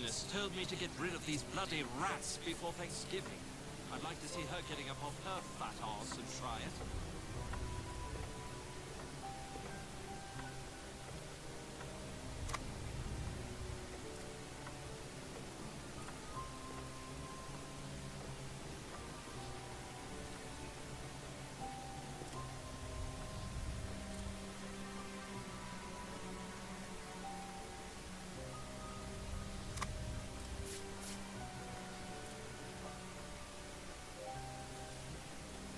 Lucius told me to get rid of these bloody rats before Thanksgiving. I'd like to see her getting up off her fat arse and try it.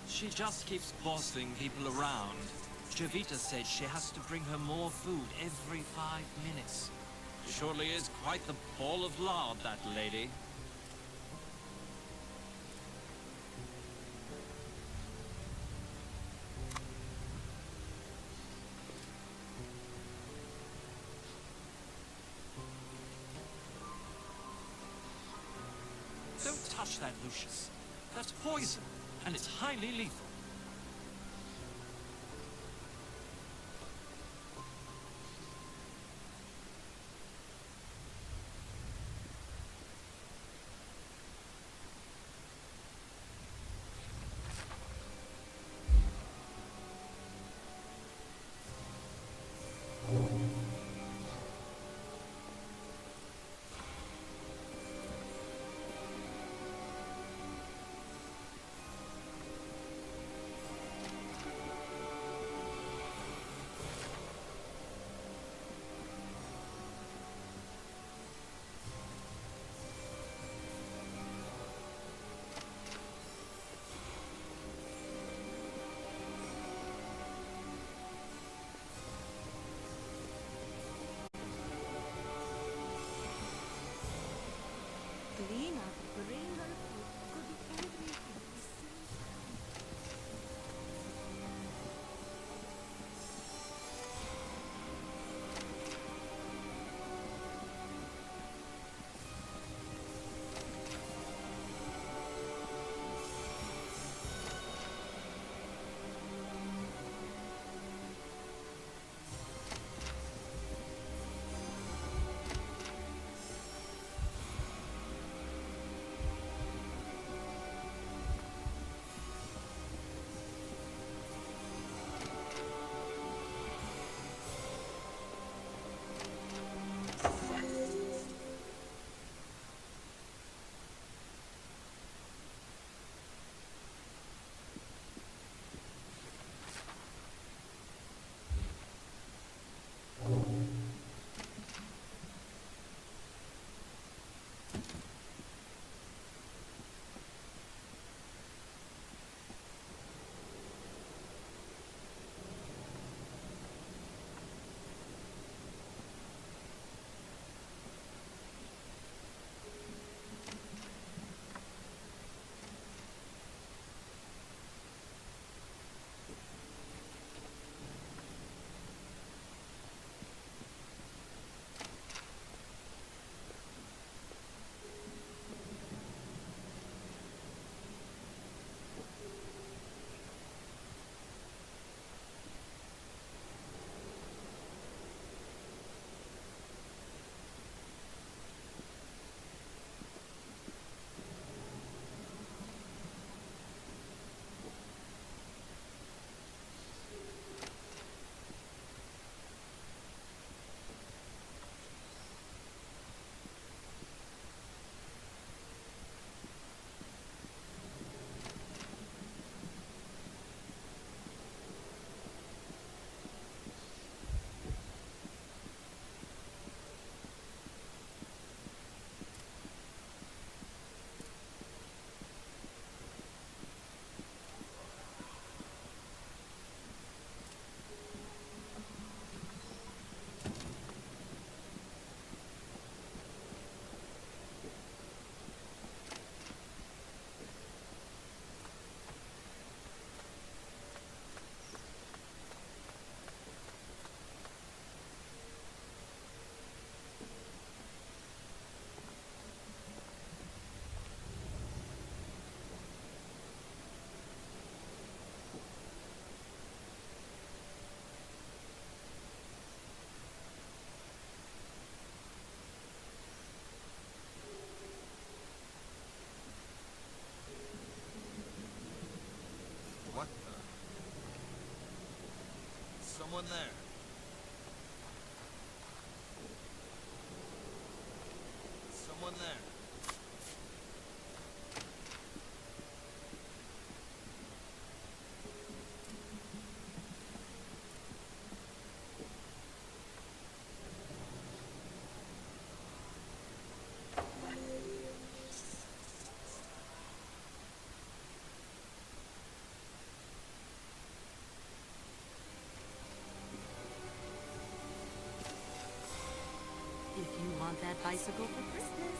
She just keeps bossing people around. Jovita said she has to bring her more food every 5 minutes. Surely is quite the ball of lard, that lady. Don't touch that, Lucius. That's poison, and it's highly lethal. What the? Someone there. Someone there. If you want that bicycle for Christmas,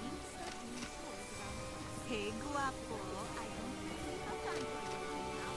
you certainly should. Hey, guapo. I don't think I've done it. Now,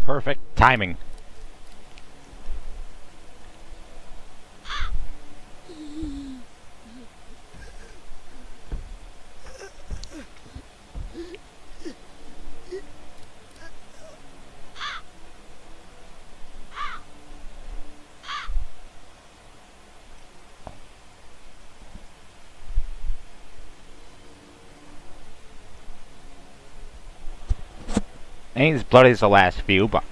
Perfect timing. Ain't as bloody as the last few, but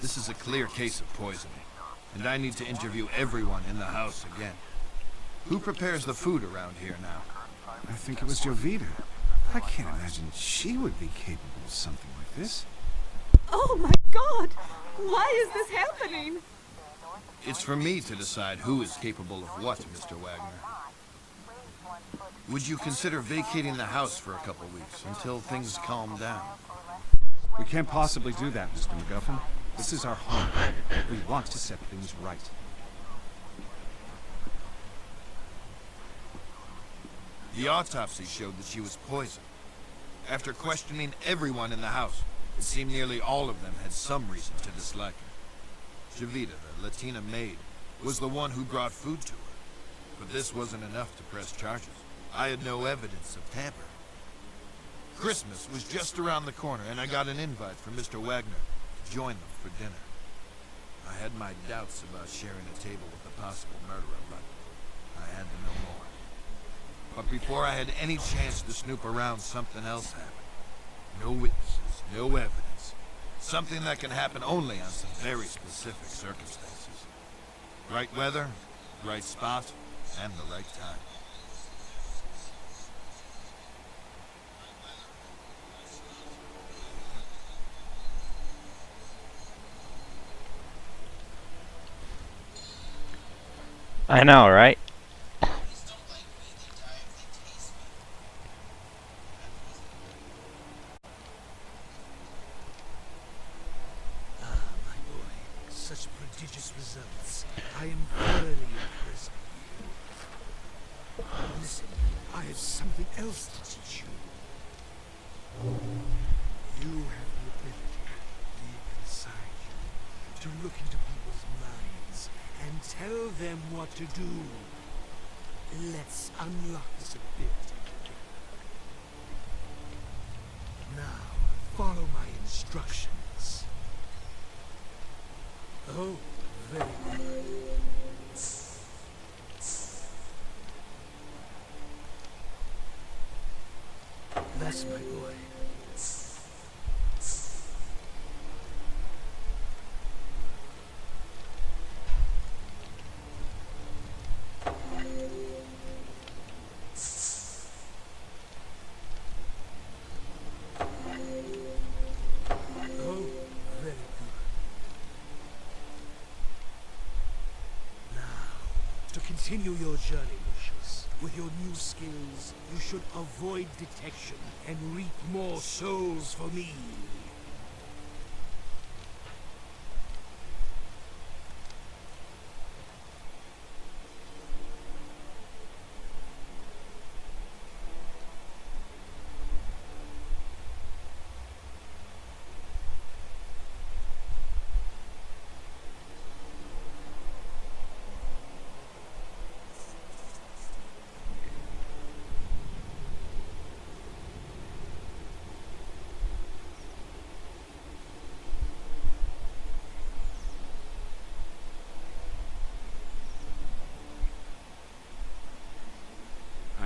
This is a clear case of poisoning, and I need to interview everyone in the house again. Who prepares the food around here now? I think it was Jovita. I can't imagine she would be capable of something like this. oh my God! Why is this happening? It's for me to decide who is capable of what, Mr. Wagner. Would you consider vacating the house for a couple weeks until things calm down? We can't possibly do that, Mr. MacGuffin. This is our home. We want to set things right. The autopsy showed that she was poisoned. After questioning everyone in the house, it seemed nearly all of them had some reason to dislike her. Jovita, the Latina maid, was the one who brought food to her. But this wasn't enough to press charges. I had no evidence of tampering. Christmas was just around the corner, and I got an invite from Mr. Wagner to join them for dinner. I had my doubts about sharing a table with a possible murderer, but I had to know more. But before I had any chance to snoop around, something else happened. No witnesses, no evidence. Something that can happen only on some very specific circumstances. Right weather, right spot, and the right time. I know, right? My boy, such prodigious results. I am thoroughly impressed with you. Listen, I have something else to teach you. You have the ability deep inside you to look into people's minds and tell them what to do. Let's unlock this ability together. Now, follow my instructions. Oh, very good. That's my boy. Oh, very good. Now, to continue your journey, Lucius, with your new skills, you should avoid detection and reap more souls for me.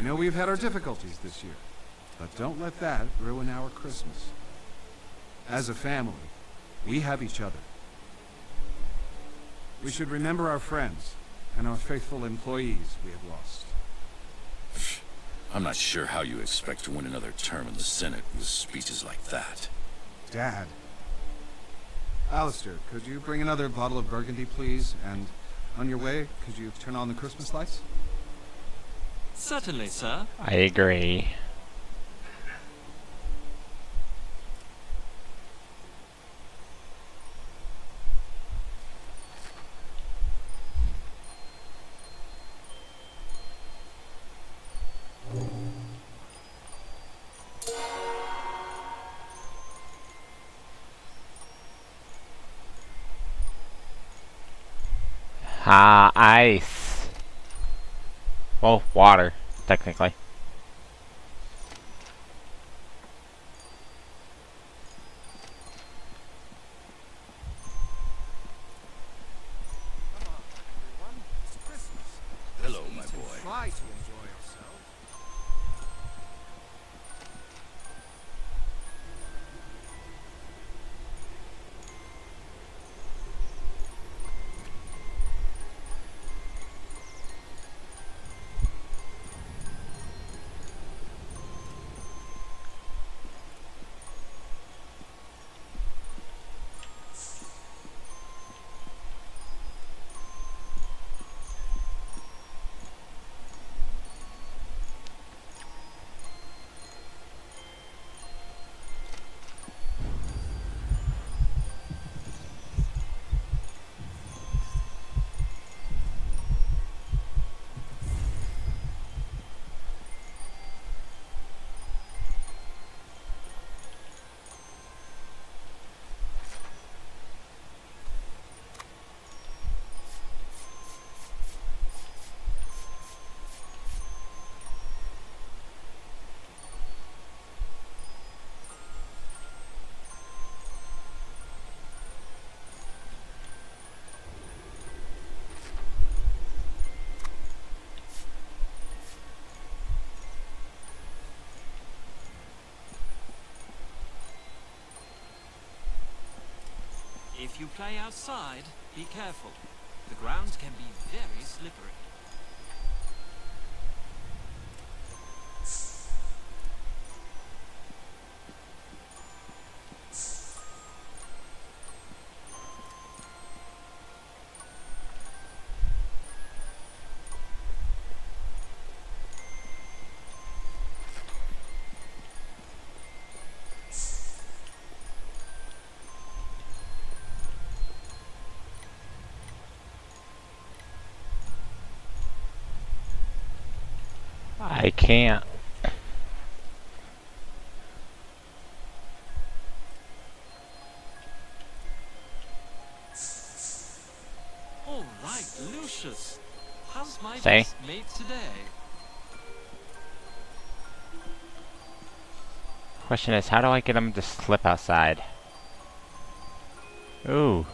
know we've had our difficulties this year, but don't let that ruin our Christmas. As a family, we have each other. We should remember our friends and our faithful employees we have lost. I'm not sure how you expect to win another term in the Senate with speeches like that. Dad. Alistair, could you bring another bottle of Burgundy, please? And on your way, could you turn on the Christmas lights? Certainly, sir. I agree. Ah, ice. Well, water, technically. Come on, everyone. It's Christmas. Hello, Let's my eat and boy. try to enjoy ourselves. If you play outside, be careful. The ground can be very slippery. I can't. All right, Lucius. How's my Say. best mate today? Question is, how do I get him to slip outside? Ooh.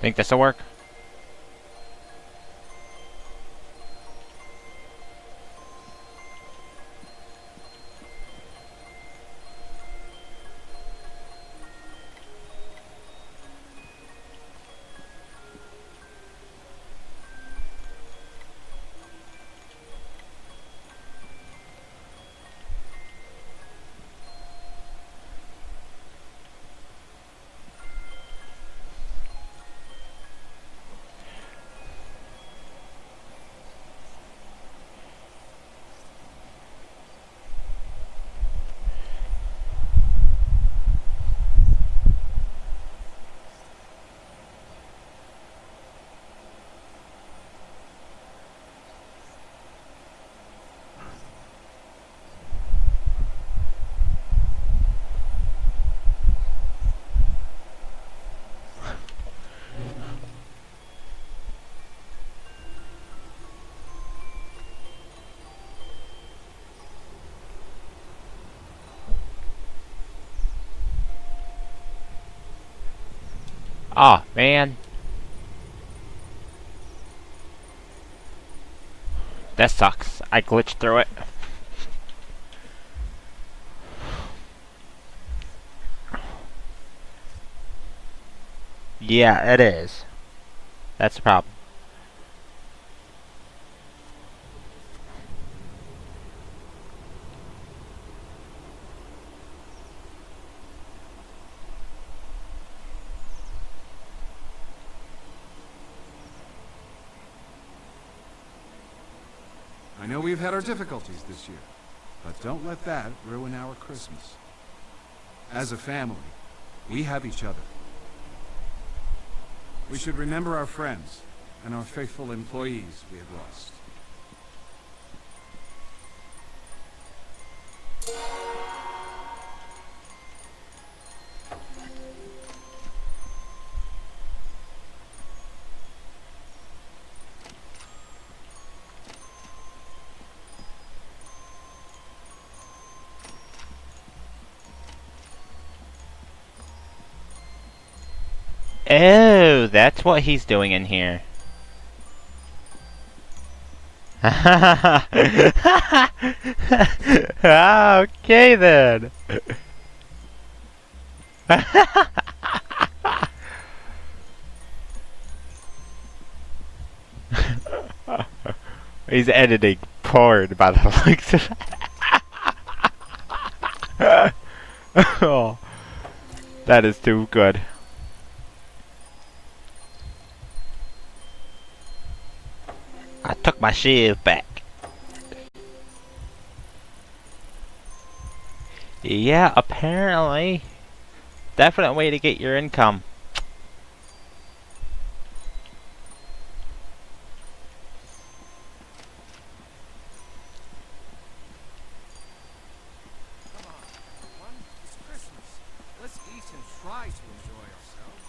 Think this'll work? Oh, man. That sucks. I glitched through it. Yeah, it is. That's the problem. I know we've had our difficulties this year, but don't let that ruin our Christmas. As a family, we have each other. We should remember our friends and our faithful employees we have lost. Oh, that's what he's doing in here. Okay then. He's editing porn by the looks of it. Oh, that is too good. I took my shield back. Yeah, apparently. Definite way to get your income. Come on, everyone. It's Christmas. Let's eat and try to enjoy ourselves.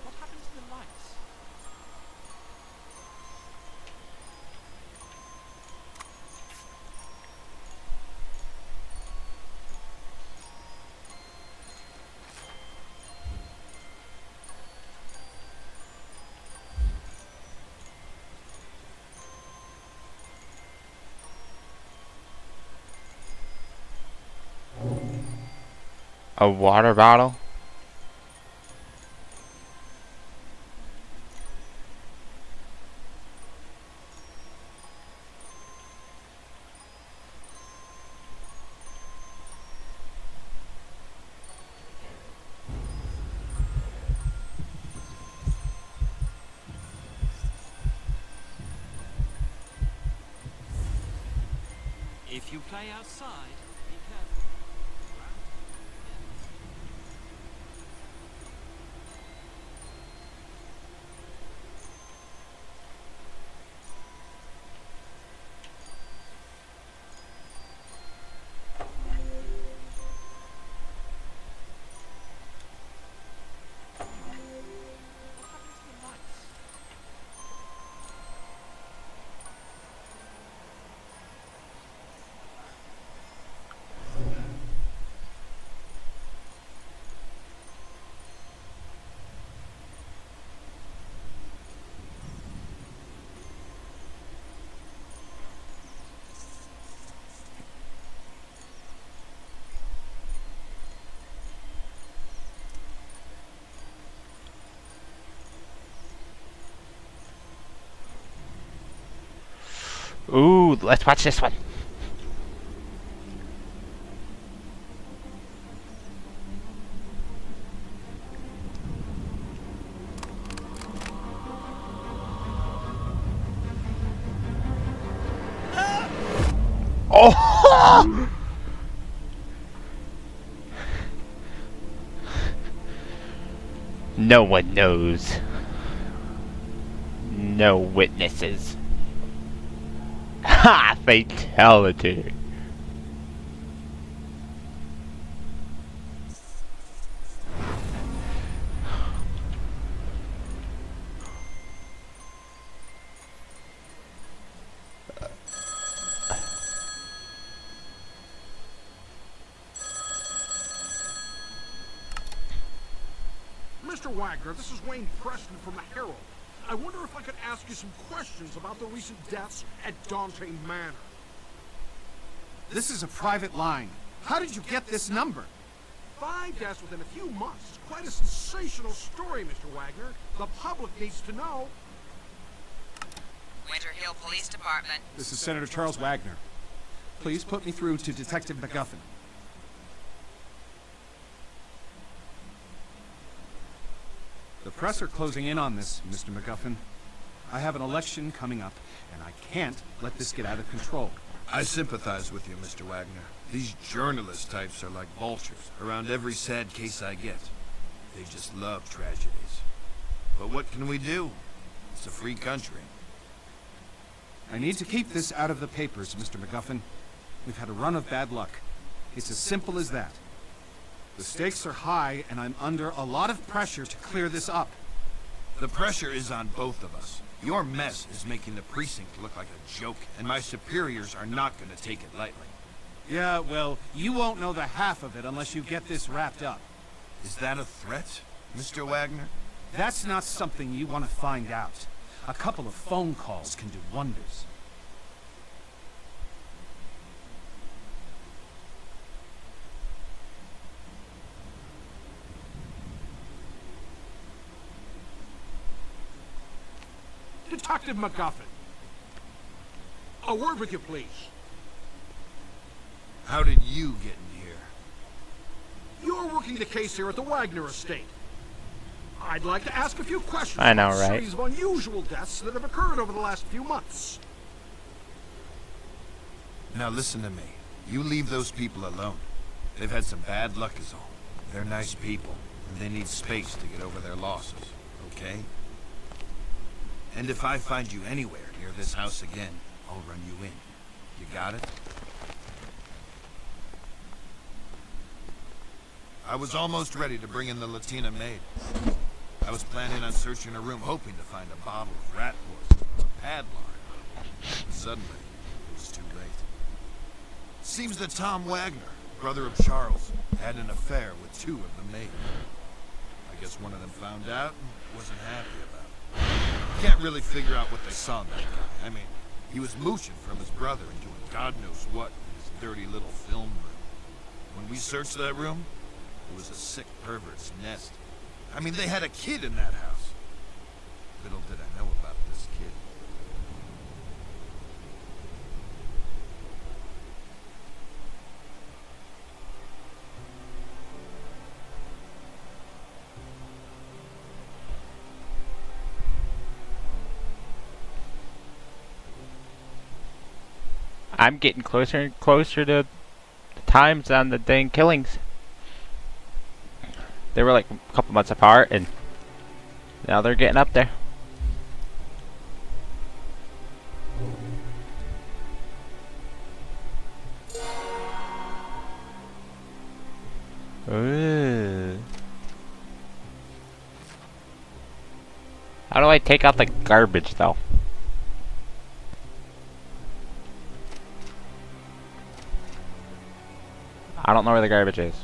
What happened to the lights? A water bottle? If you play outside, be careful. What happened to the lights? Ooh, let's watch this one. Oh! No one knows. No witnesses. Fatality. Mr. Wagner, this is Wayne Preston from the Herald. I wonder if I could ask you some questions about the recent deaths at Dante Manor. This is a private line. How did you get this number? 5 deaths within a few months is quite a sensational story, Mr. Wagner. The public needs to know. Winter Hill Police Department. This is Senator Charles Wagner. Please put me through to Detective McGuffin. The press are closing in on this, Mr. McGuffin. I have an election coming up, and I can't let this get out of control. I sympathize with you, Mr. Wagner. These journalist types are like vultures around every sad case I get. They just love tragedies. But what can we do? It's a free country. I need to keep this out of the papers, Mr. McGuffin. We've had a run of bad luck. It's as simple as that. The stakes are high, and I'm under a lot of pressure to clear this up. The pressure is on both of us. Your mess is making the precinct look like a joke, and my superiors are not going to take it lightly. Yeah, well, you won't know the half of it unless you get this wrapped up. Is that a threat, Mr. Wagner? That's not something you want to find out. A couple of phone calls can do wonders. Detective McGuffin. A word with you, please. How did you get in here? You're working the case here at the Wagner estate. I'd like to ask a few questions I know, about a right? series of unusual deaths that have occurred over the last few months. Now listen to me. You leave those people alone. They've had some bad luck is all. They're nice people, and they need space to get over their losses, okay? And if I find you anywhere near this house again, I'll run you in. You got it? I was almost ready to bring in the Latina maid. I was planning on searching her room, hoping to find a bottle of rat poison or a padlock. But suddenly, it was too late. Seems that Tom Wagner, brother of Charles, had an affair with 2 of the maids. I guess one of them found out and wasn't happy about it. Can't really figure out what they saw in that guy. I mean, he was mooching from his brother and doing God knows what in his dirty little film room. When we searched that room, it was a sick pervert's nest. I mean, they had a kid in that house. Little did I know about this kid. I'm getting closer and closer to the times on the dang killings. They were like a couple months apart, and now they're getting up there. Ooh. How do I take out the garbage, though? I don't know where the garbage is.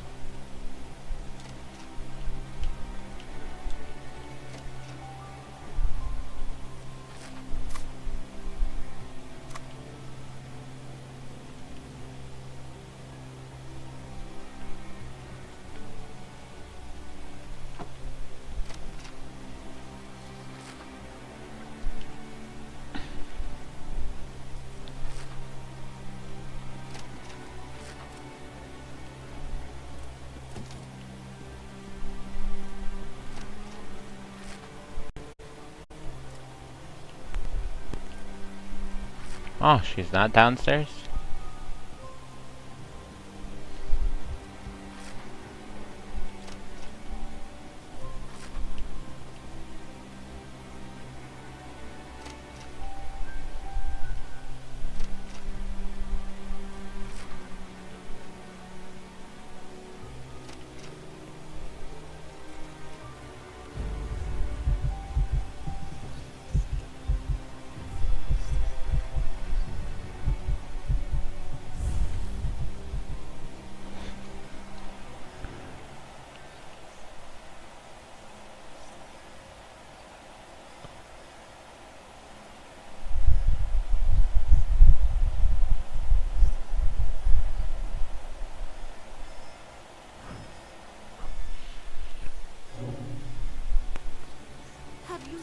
Oh, she's not downstairs?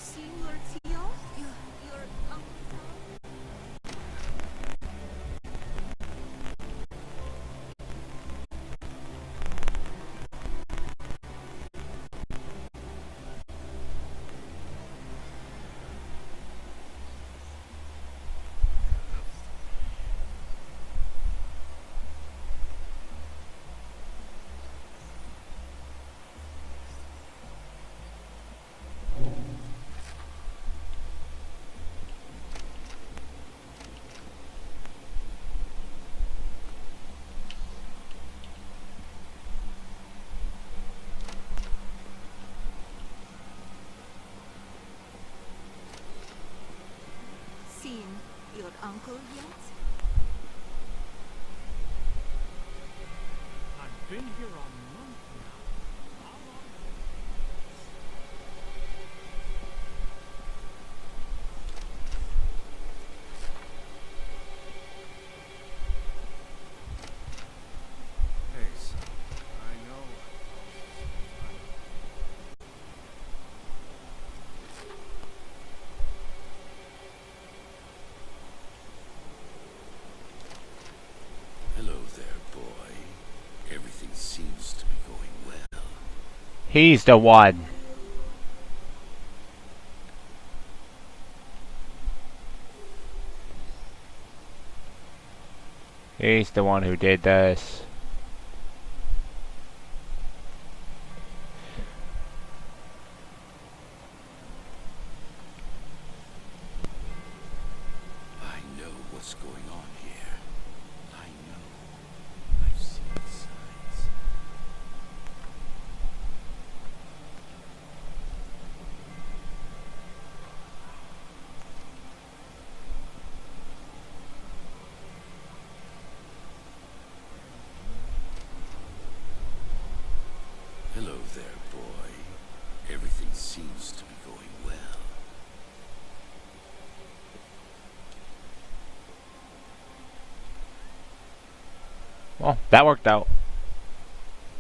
seen your Tio? Your Uncle Tom? Seen your uncle yet? I've been here a month now. How long? Hey, son. I know. Hello there, boy. Everything seems to be going well. He's the one. He's the one who did this. I know what's going on here. I know. I've seen the signs. Hello there, boy. Everything seems to be going well. Well, that worked out.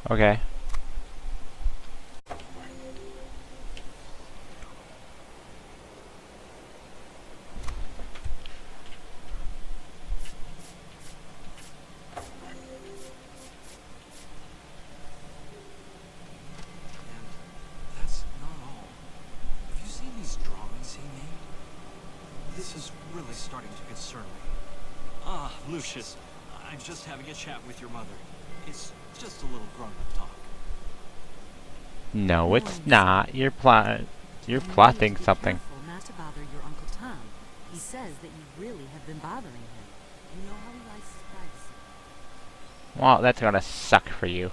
Okay. And that's not all. Have you seen these drawings he made? This is really starting to concern me. Ah, Lucius, I'm just having a chat with your mother. It's just a little grown-up talk. No, it's Knowing not. You're plotting You need to something. be careful not to bother your Uncle Tom. He says that you really have been bothering him. You know how he likes his privacy. Well, that's gonna suck for you.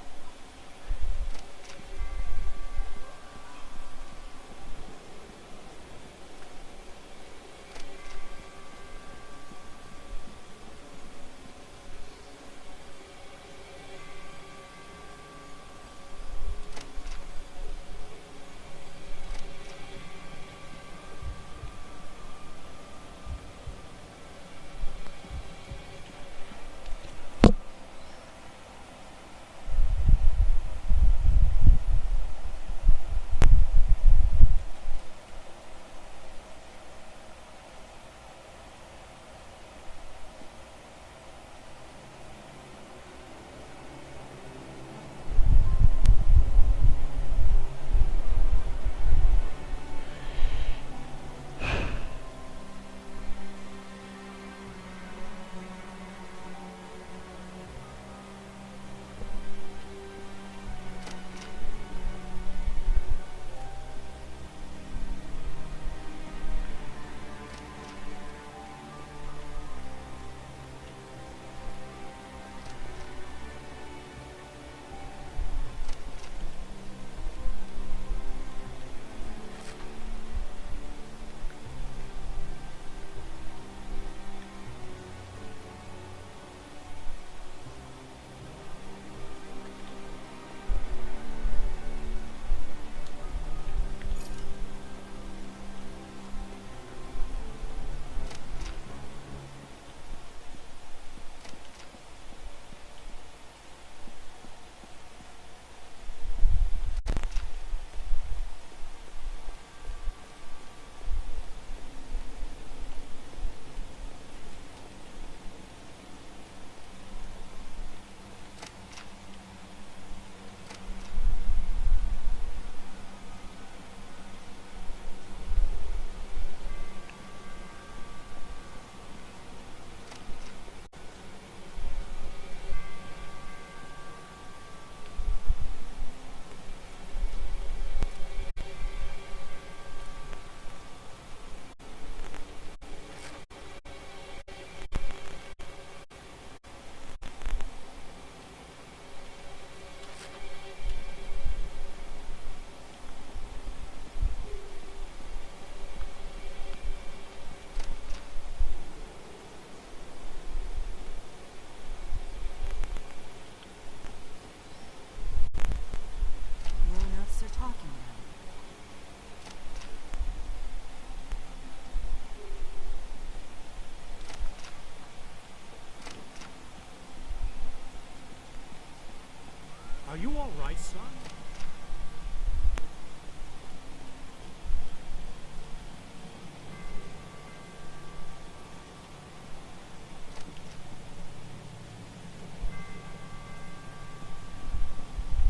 Are you all right, son?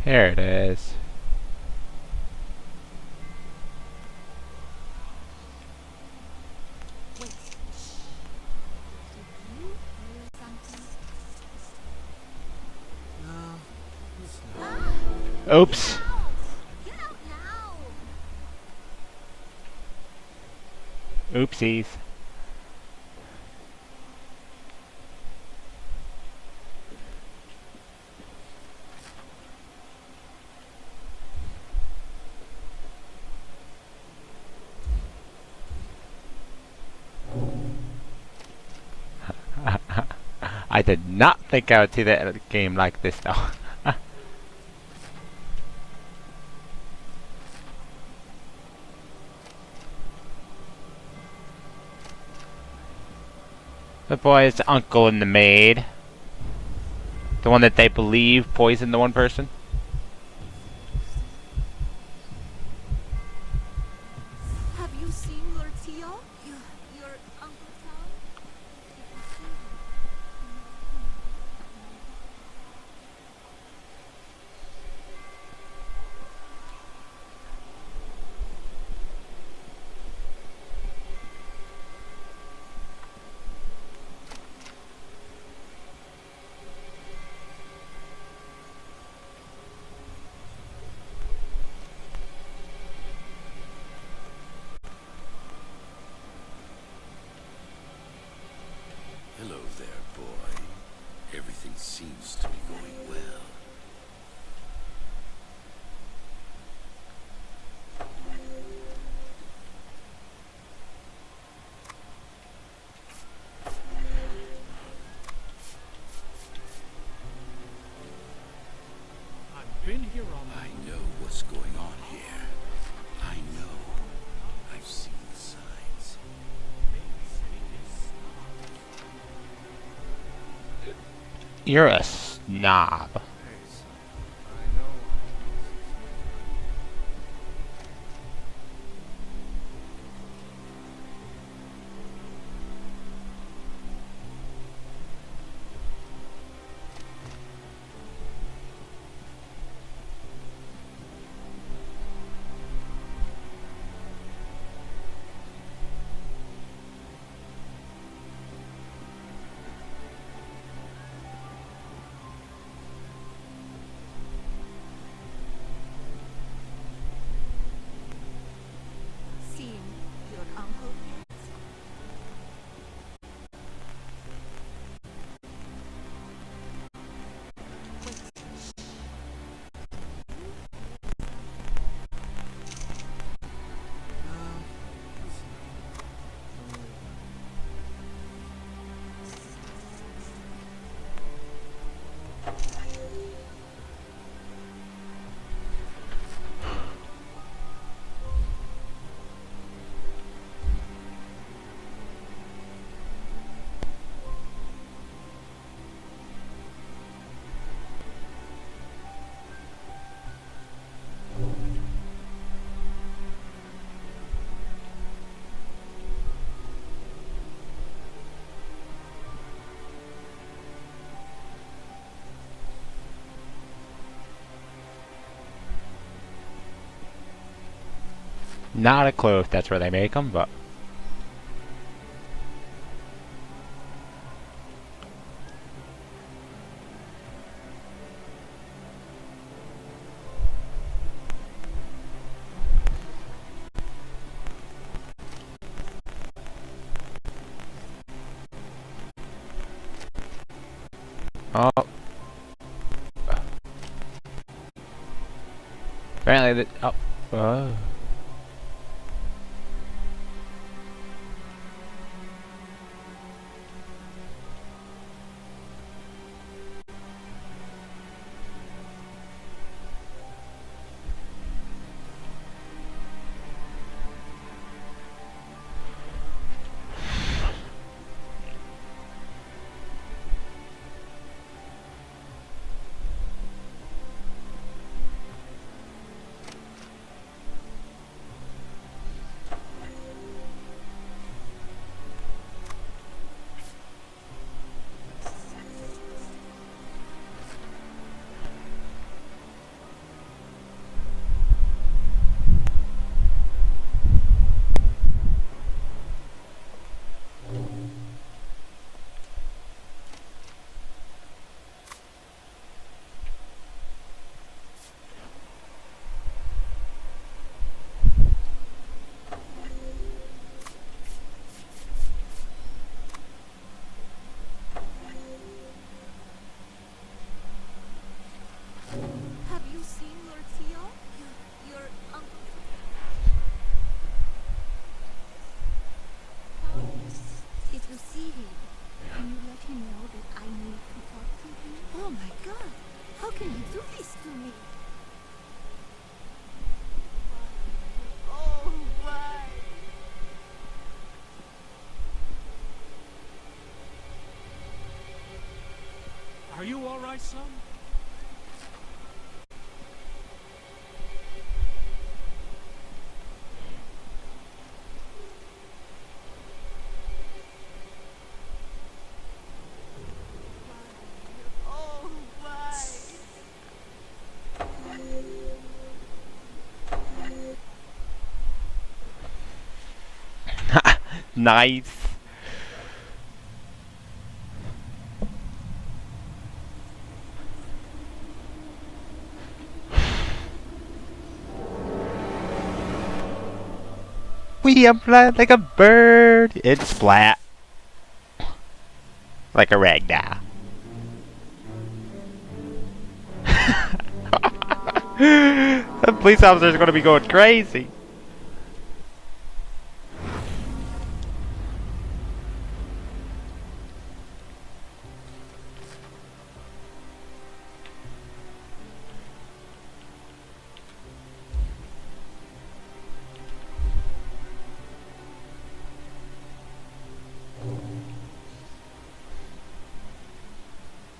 Here it is. Wait. Did you hear something? No, it's not. Ah! Oops. Get out now! Oopsies. I did not think I would see that game like this though. The boy's uncle and the maid. The one that they believe poisoned the one person. Have you seen Lord Tio? Your Uncle Tom? If you see him, Hello there, boy. Everything seems to be going well. I've been here all I night. know what's going on here. I know. I've seen the signs. You're a snob. Hey, son. I know. seen your uncle yet? Not a clue if that's where they make them, but oh, apparently the oh. do this to me? Oh, why? Are you all right, son? Oh, why? Nice. We am flying like a bird. It's splat. Like a ragdoll. The police officer's gonna be going crazy.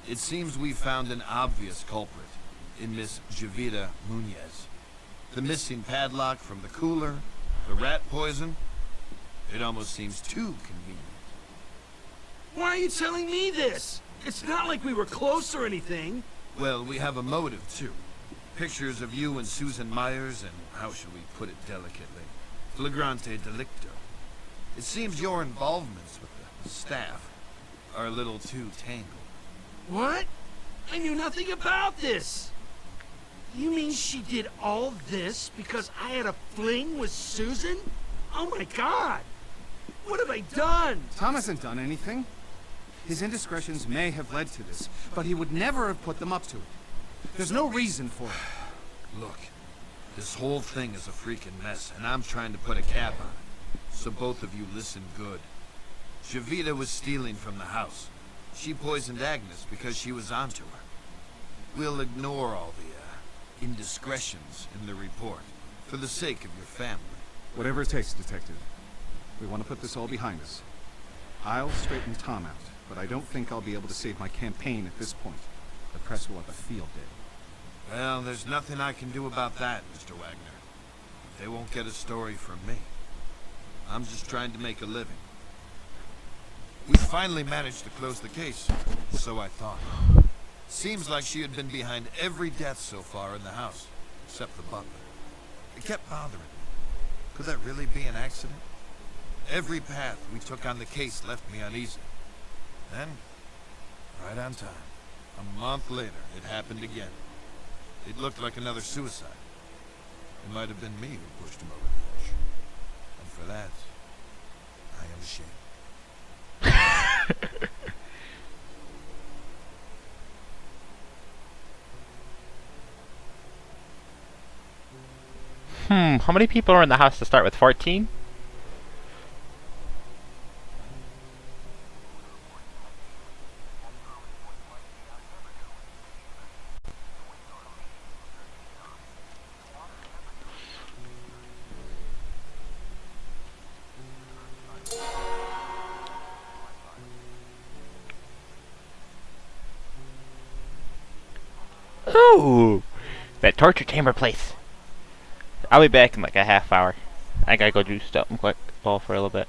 It seems we found an obvious culprit in Miss Jovita Munez. The missing padlock from the cooler, the rat poison. It almost seems too convenient. Why are you telling me this? It's not like we were close or anything. Well, we have a motive, too. Pictures of you and Susan Myers, and how shall we put it delicately? Flagrante delicto. It seems your involvements with the staff are a little too tangled. What? I knew nothing about this. You mean she did all this because I had a fling with Susan? Oh my God! What have I done? Tom hasn't done anything. His indiscretions may have led to this, but he would never have put them up to it. There's no reason for it. Look, this whole thing is a freaking mess, and I'm trying to put a cap on it. So both of you listen good. Jovita was stealing from the house. She poisoned Agnes because she was onto her. We'll ignore all the indiscretions in the report for the sake of your family. Whatever it takes, Detective. We want to put this all behind us. I'll straighten Tom out, but I don't think I'll be able to save my campaign at this point. The press will have a field day. Well, there's nothing I can do about that, Mr. Wagner. They won't get a story from me. I'm just trying to make a living. We finally managed to close the case, so I thought. Seems like she had been behind every death so far in the house, except the butler. It kept bothering me. Could that really be an accident? Every path we took on the case left me uneasy. Then, right on time, a month later, it happened again. It looked like another suicide. It might have been me who pushed him over the edge. And for that, I am ashamed. How many people are in the house to start with? 14? Ooh! That torture chamber place. I'll be back in like a half hour. I gotta go do something quick for a little bit.